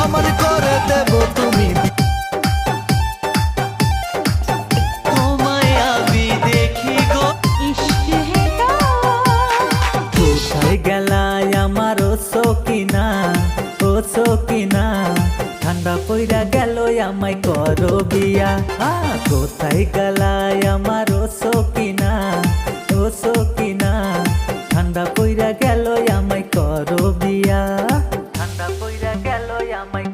আমার করে দেব তুমি তোমায় আমি দেখি গো কোথায় গেলাই আমার ও সকিনা ঠান্ডা পইরা গেল আমায় করো বিয়া কোথায় গেলাই আমার ও সকিনা ঠান্ডা পইরা গেল আমায় করো বিয়া ঠান্ডা পইরা গেল আমায়